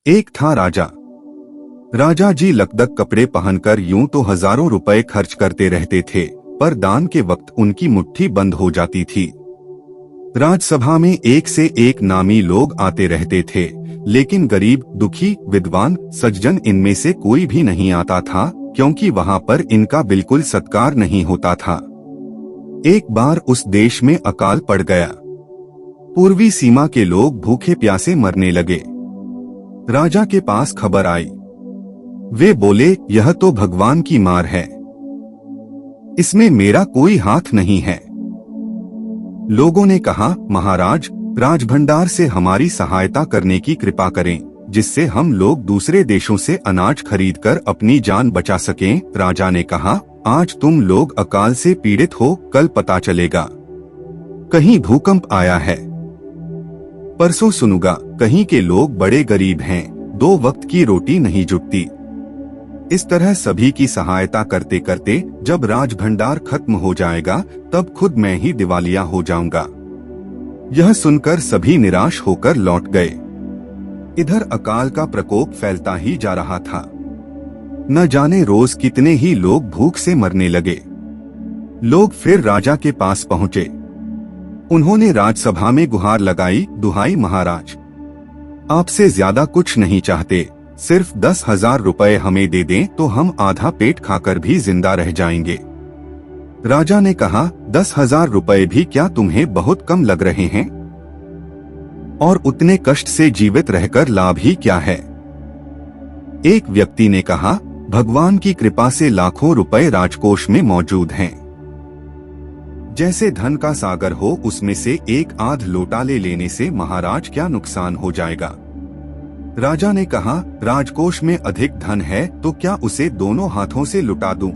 एक था राजा। राजा जी लकदक कपड़े पहनकर यूं तो हजारों रुपए खर्च करते रहते थे, पर दान के वक्त उनकी मुट्ठी बंद हो जाती थी। राजसभा में एक से एक नामी लोग आते रहते थे, लेकिन गरीब, दुखी, विद्वान, सज्जन इनमें से कोई भी नहीं आता था, क्योंकि वहां पर इनका बिल्कुल सत्कार नहीं होता था। एक बार उस देश में अकाल पड़ गया। पूर्वी सीमा के लोग भूखे प्यासे मरने लगे। राजा के पास खबर आई। वे बोले, यह तो भगवान की मार है, इसमें मेरा कोई हाथ नहीं है। लोगों ने कहा, महाराज, राजभंडार से हमारी सहायता करने की कृपा करें, जिससे हम लोग दूसरे देशों से अनाज खरीदकर अपनी जान बचा सकें। राजा ने कहा, आज तुम लोग अकाल से पीड़ित हो, कल पता चलेगा। कहीं भूकंप आया है, परसों सुनूंगा। कहीं के लोग बड़े गरीब हैं, 2 वक्त की रोटी नहीं जुटती। इस तरह सभी की सहायता करते करते जब राजभंडार खत्म हो जाएगा, तब खुद मैं ही दिवालिया हो जाऊंगा। यह सुनकर सभी निराश होकर लौट गए। इधर अकाल का प्रकोप फैलता ही जा रहा था। न जाने रोज कितने ही लोग भूख से मरने लगे। लोग फिर राजा के पास पहुंचे। उन्होंने राजसभा में गुहार लगाई, दुहाई महाराज, आपसे ज्यादा कुछ नहीं चाहते, सिर्फ 10,000 रुपए हमें दे दें तो हम आधा पेट खाकर भी जिंदा रह जाएंगे। राजा ने कहा, 10,000 रुपए भी क्या तुम्हें बहुत कम लग रहे हैं? और उतने कष्ट से जीवित रहकर लाभ ही क्या है? एक व्यक्ति ने कहा, भगवान की कृपा से लाखों रुपए राजकोष में मौजूद हैं। जैसे धन का सागर हो, उसमें से एक आध लोटा ले लेने से महाराज क्या नुकसान हो जाएगा? राजा ने कहा, राजकोष में अधिक धन है तो क्या उसे दोनों हाथों से लुटा दूं?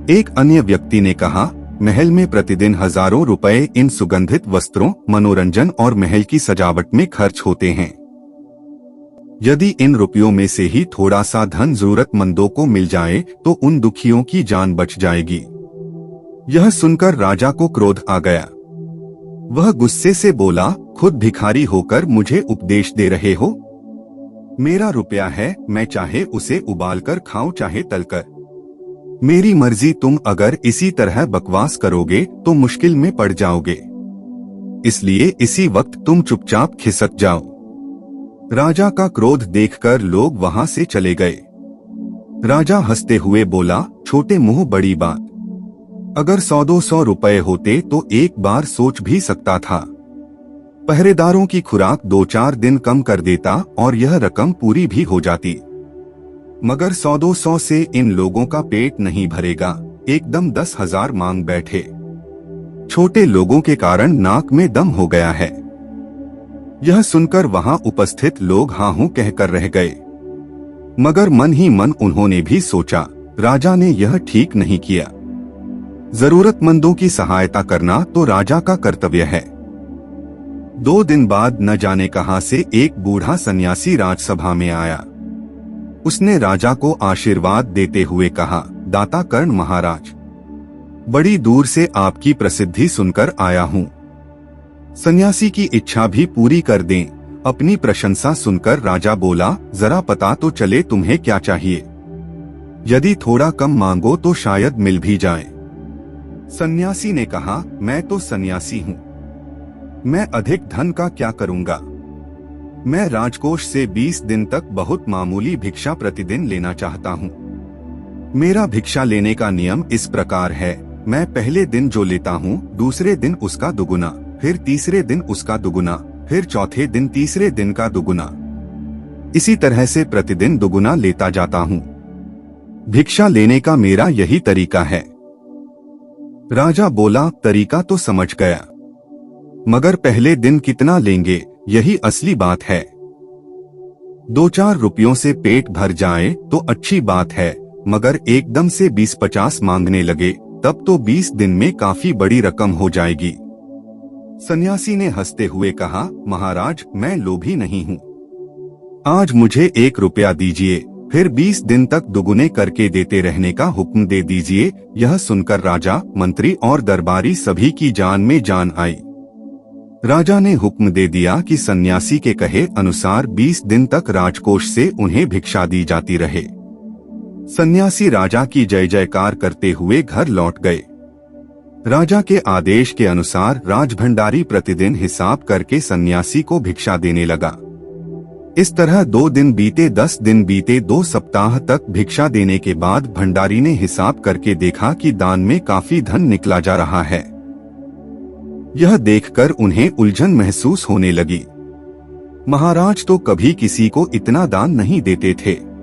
एक अन्य व्यक्ति ने कहा, महल में प्रतिदिन हजारों रुपए इन सुगंधित वस्त्रों, मनोरंजन और महल की सजावट में खर्च होते हैं। यदि इन रुपयों में से ही थोड़ा सा धन जरूरतमंदों को मिल जाए तो उन दुखियों की जान बच जाएगी। यह सुनकर राजा को क्रोध आ गया। वह गुस्से से बोला, खुद भिखारी होकर मुझे उपदेश दे रहे हो? मेरा रुपया है, मैं चाहे उसे उबालकर खाऊं चाहे तलकर, मेरी मर्जी। तुम अगर इसी तरह बकवास करोगे तो मुश्किल में पड़ जाओगे, इसलिए इसी वक्त तुम चुपचाप खिसक जाओ। राजा का क्रोध देखकर लोग वहां से चले गए। राजा हंसते हुए बोला, छोटे मुंह बड़ी बात, अगर 100-200 रुपए होते तो एक बार सोच भी सकता था। पहरेदारों की खुराक 2-4 दिन कम कर देता और यह रकम पूरी भी हो जाती, मगर 100-200 से इन लोगों का पेट नहीं भरेगा। एकदम 10,000 मांग बैठे। छोटे लोगों के कारण नाक में दम हो गया है। यह सुनकर वहां उपस्थित लोग हाँ हूं कहकर रह गए, मगर मन ही मन उन्होंने भी सोचा, राजा ने यह ठीक नहीं किया। जरूरतमंदों की सहायता करना तो राजा का कर्तव्य है। 2 दिन बाद न जाने कहां से एक बूढ़ा सन्यासी राजसभा में आया। उसने राजा को आशीर्वाद देते हुए कहा, दाता कर्ण महाराज, बड़ी दूर से आपकी प्रसिद्धि सुनकर आया हूँ। सन्यासी की इच्छा भी पूरी कर दें। अपनी प्रशंसा सुनकर राजा बोला, जरा पता तो चले तुम्हें क्या चाहिए? यदि थोड़ा कम मांगो तो शायद मिल भी जाए। सन्यासी ने कहा, मैं तो सन्यासी हूँ, मैं अधिक धन का क्या करूँगा? मैं राजकोष से 20 दिन तक बहुत मामूली भिक्षा प्रतिदिन लेना चाहता हूँ। मेरा भिक्षा लेने का नियम इस प्रकार है, मैं पहले दिन जो लेता हूँ, दूसरे दिन उसका दुगुना, फिर तीसरे दिन उसका दुगुना, फिर चौथे दिन तीसरे दिन का दुगुना, इसी तरह से प्रतिदिन दुगुना लेता जाता हूँ। भिक्षा लेने का मेरा यही तरीका है। राजा बोला, तरीका तो समझ गया, मगर पहले दिन कितना लेंगे, यही असली बात है। 2-4 रुपयों से पेट भर जाए तो अच्छी बात है, मगर एकदम से 20-50 मांगने लगे, तब तो 20 दिन में काफी बड़ी रकम हो जाएगी। सन्यासी ने हंसते हुए कहा, महाराज, मैं लोभी नहीं हूँ, आज मुझे 1 रुपया दीजिए, फिर 20 दिन तक दुगुने करके देते रहने का हुक्म दे दीजिए। यह सुनकर राजा, मंत्री और दरबारी सभी की जान में जान आई। राजा ने हुक्म दे दिया कि सन्यासी के कहे अनुसार 20 दिन तक राजकोष से उन्हें भिक्षा दी जाती रहे। सन्यासी राजा की जय जयकार करते हुए घर लौट गए। राजा के आदेश के अनुसार राजभंडारी प्रतिदिन हिसाब करके सन्यासी को भिक्षा देने लगा। इस तरह 2 दिन बीते, 10 दिन बीते, 2 सप्ताह तक भिक्षा देने के बाद भंडारी ने हिसाब करके देखा कि दान में काफी धन निकला जा रहा है। यह देखकर उन्हें उलझन महसूस होने लगी। महाराज तो कभी किसी को इतना दान नहीं देते थे।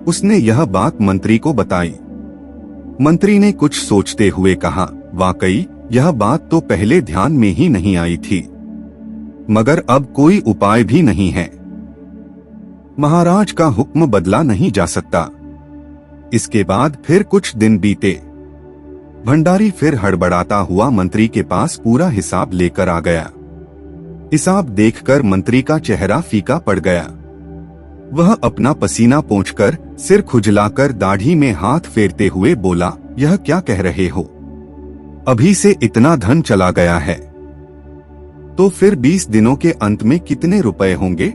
उसने यह बात मंत्री को बताई। मंत्री ने कुछ सोचते हुए कहा, वाकई यह बात तो पहले ध्यान में ही नहीं आई थी, मगर अब कोई उपाय भी नहीं है। महाराज का हुक्म बदला नहीं जा सकता। इसके बाद फिर कुछ दिन बीते। भंडारी फिर हड़बड़ाता हुआ मंत्री के पास पूरा हिसाब लेकर आ गया। हिसाब देखकर मंत्री का चेहरा फीका पड़ गया। वह अपना पसीना पोंछकर, सिर खुजलाकर, दाढ़ी में हाथ फेरते हुए बोला, यह क्या कह रहे हो? अभी से इतना धन चला गया है तो फिर 20 दिनों के अंत में कितने रुपए होंगे?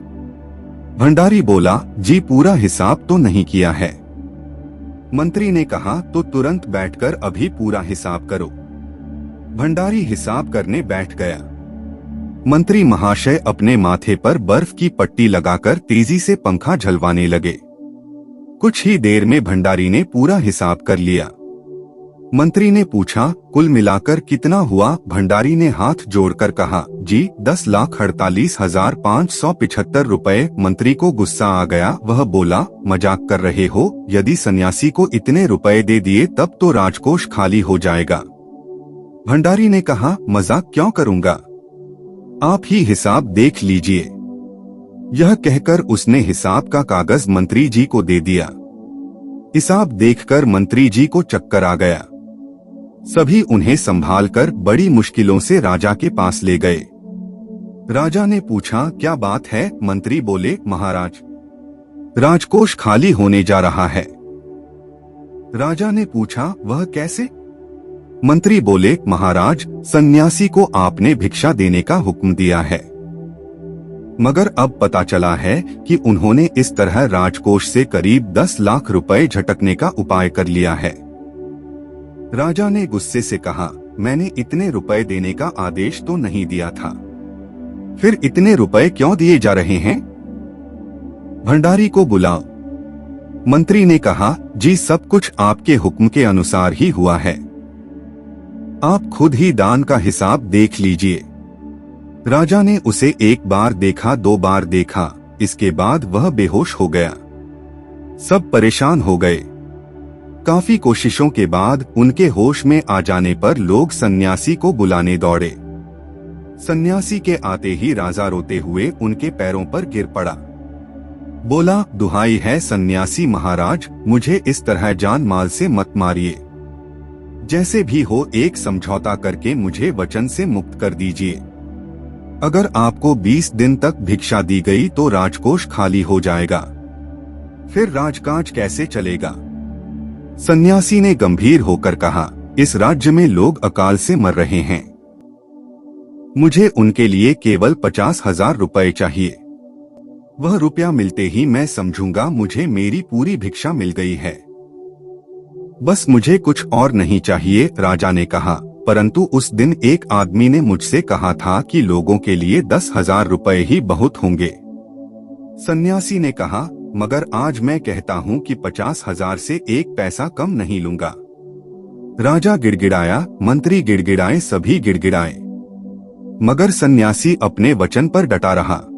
भंडारी बोला, जी पूरा हिसाब तो नहीं किया है। मंत्री ने कहा, तो तुरंत बैठकर अभी पूरा हिसाब करो। भंडारी हिसाब करने बैठ गया। मंत्री महाशय अपने माथे पर बर्फ की पट्टी लगाकर तेजी से पंखा झलवाने लगे। कुछ ही देर में भंडारी ने पूरा हिसाब कर लिया। मंत्री ने पूछा, कुल मिलाकर कितना हुआ? भंडारी ने हाथ जोड़कर कहा, जी 10,48,575 रुपए। मंत्री को गुस्सा आ गया। वह बोला, मजाक कर रहे हो? यदि सन्यासी को इतने रुपए दे दिए तब तो राजकोष खाली हो जाएगा। भंडारी ने कहा, मजाक क्यों करूंगा, आप ही हिसाब देख लीजिए। यह कहकर उसने हिसाब का कागज मंत्री जी को दे दिया। हिसाब देखकर मंत्री जी को चक्कर आ गया। सभी उन्हें संभालकर बड़ी मुश्किलों से राजा के पास ले गए। राजा ने पूछा, क्या बात है? मंत्री बोले, महाराज, राजकोष खाली होने जा रहा है। राजा ने पूछा, वह कैसे? मंत्री बोले, महाराज, सन्यासी को आपने भिक्षा देने का हुक्म दिया है, मगर अब पता चला है कि उन्होंने इस तरह राजकोष से करीब 10 लाख रुपए झटकने का उपाय कर लिया है। राजा ने गुस्से से कहा, मैंने इतने रुपए देने का आदेश तो नहीं दिया था, फिर इतने रुपए क्यों दिए जा रहे हैं? भंडारी को बुलाओ। मंत्री ने कहा, जी सब कुछ आपके हुक्म के अनुसार ही हुआ है, आप खुद ही दान का हिसाब देख लीजिए। राजा ने उसे एक बार देखा, 2 बार देखा, इसके बाद वह बेहोश हो गया। सब परेशान हो गए। काफी कोशिशों के बाद उनके होश में आ जाने पर लोग सन्यासी को बुलाने दौड़े। सन्यासी के आते ही राजा रोते हुए उनके पैरों पर गिर पड़ा। बोला, दुहाई है सन्यासी महाराज, मुझे इस तरह जान माल से मत मारिए। जैसे भी हो एक समझौता करके मुझे वचन से मुक्त कर दीजिए। अगर आपको 20 दिन तक भिक्षा दी गई तो राजकोष खाली हो जाएगा, फिर राजकाज कैसे चलेगा? सन्यासी ने गंभीर होकर कहा, इस राज्य में लोग अकाल से मर रहे हैं, मुझे उनके लिए केवल 50,000 रुपए चाहिए। वह रुपया मिलते ही मैं समझूंगा मुझे मेरी पूरी भिक्षा मिल गई है। बस मुझे कुछ और नहीं चाहिए। राजा ने कहा, परंतु उस दिन एक आदमी ने मुझसे कहा था कि लोगों के लिए 10,000 रुपए ही बहुत होंगे। सन्यासी ने कहा, मगर आज मैं कहता हूँ कि 50,000 से 1 पैसा कम नहीं लूंगा। राजा गिड़गिड़ाया, मंत्री गिड़गिड़ाए, सभी गिड़गिड़ाए, मगर सन्यासी अपने वचन पर डटा रहा।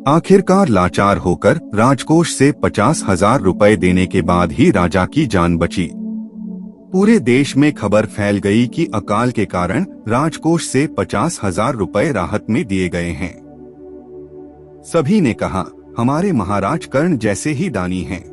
आखिरकार लाचार होकर राजकोष से 50,000 रुपए देने के बाद ही राजा की जान बची। पूरे देश में खबर फैल गई कि अकाल के कारण राजकोष से 50,000 रुपए राहत में दिए गए हैं। सभी ने कहा, हमारे महाराज कर्ण जैसे ही दानी हैं।